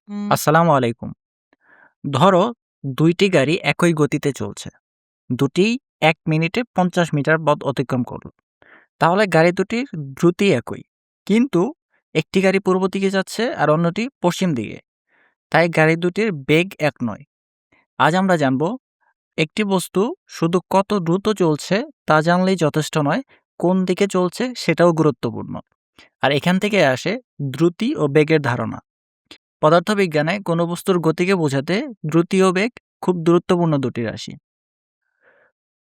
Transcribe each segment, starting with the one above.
আসসালামু আলাইকুম। ধরো ২ টি গাড়ি একই গতিতে চলছে। দুটিই ১ মিনিটে ৫০ মিটার পথ অতিক্রম করল। তাহলে গাড়ি দুটির দ্রুতি একই। কিন্তু একটি গাড়ি পূর্ব দিকে যাচ্ছে আর অন্যটি পশ্চিম দিকে। তাই গাড়ি দুটির বেগ এক নয়। আজ আমরা জানব একটি বস্তু শুধু কত দ্রুত চলছে তা জানলেই যথেষ্ট নয়, কোন দিকে চলছে সেটাও গুরুত্বপূর্ণ। আর এখান থেকে আসে দ্রুতি ও বেগের ধারণা। পদার্থবিজ্ঞানে কোনো বস্তুর গতিকে বোঝাতে দ্রুতি ও বেগ খুব গুরুত্বপূর্ণ দুটি রাশি।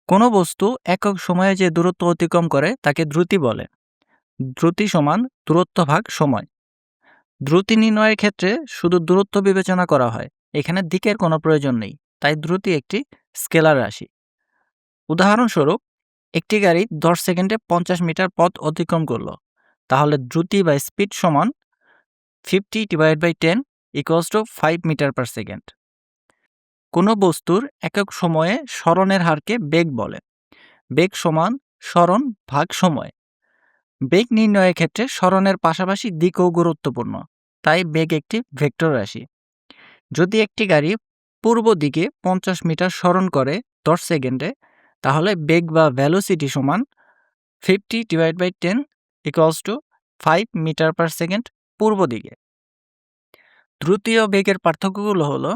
কোনো বস্তু একক সময়ে যে দূরত্ব অতিক্রম করে তাকে দ্রুতি বলে। দ্রুতি সমান দূরত্ব ভাগ সময়। দ্রুতি নির্ণয়ের ক্ষেত্রে শুধু দূরত্ব বিবেচনা করা হয়, এখানে দিকের কোনো প্রয়োজন নেই, তাই দ্রুতি একটি স্কেলার রাশি। উদাহরণস্বরূপ, একটি গাড়ি 10 সেকেন্ডে 50 মিটার পথ অতিক্রম করলো, তাহলে দ্রুতি বা স্পিড সমান 50/10 = 5 মিটার পার সেকেন্ড। কোনো বস্তুর একক সময়ে সরণের হারকে বেগ বলে। বেগ সমান সরণ ভাগ সময়। বেগ নির্ণয়ের ক্ষেত্রে সরণের পাশাপাশি দিকও গুরুত্বপূর্ণ, তাই বেগ একটি ভেক্টর রাশি। যদি একটি গাড়ি পূর্ব দিকে 50 মিটার সরণ করে 10 সেকেন্ডে, তাহলে বেগ বা ভেলোসিটি সমান 50/10 = 5 মিটার পার সেকেন্ড পূর্ব দিকে। দ্রুতি ও বেগের পার্থক্যগুলো হলো: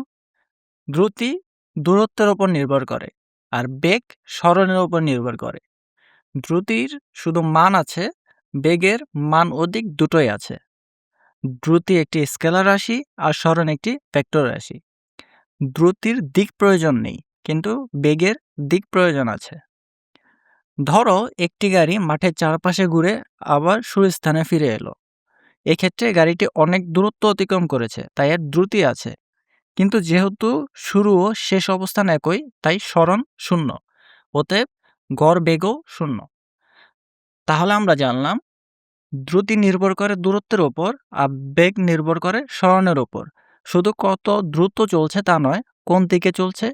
দ্রুতি দূরত্বের উপর নির্ভর করে, আর বেগ সরণের উপর নির্ভর করে। দ্রুতির শুধু মান আছে, বেগের মান ও দিক দুটোই আছে। দ্রুতি একটি স্কেলার রাশি আর সরণ একটি ভেক্টর রাশি। দ্রুতির দিক প্রয়োজন নেই, কিন্তু বেগের দিক প্রয়োজন আছে। ধরো একটি গাড়ি মাঠের চারপাশে ঘুরে আবার শুরু স্থানে ফিরে এলো। এক্ষেত্রে গাড়িটি অনেক দূরত্ব অতিক্রম করেছে, তাই এর দ্রুতি আছে। কিন্তু যেহেতু শুরু ও শেষ অবস্থান একই, তাই সরণ শূন্য, অতএব গড় বেগও শূন্য। তাহলে আমরা জানলাম দ্রুতি নির্ভর করে দূরত্বের ওপর, আর বেগ নির্ভর করে সরণের ওপর। শুধু কত দ্রুত চলছে তা নয়, কোন দিকে চলছে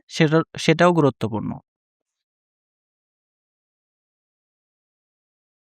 সেটাও গুরুত্বপূর্ণ।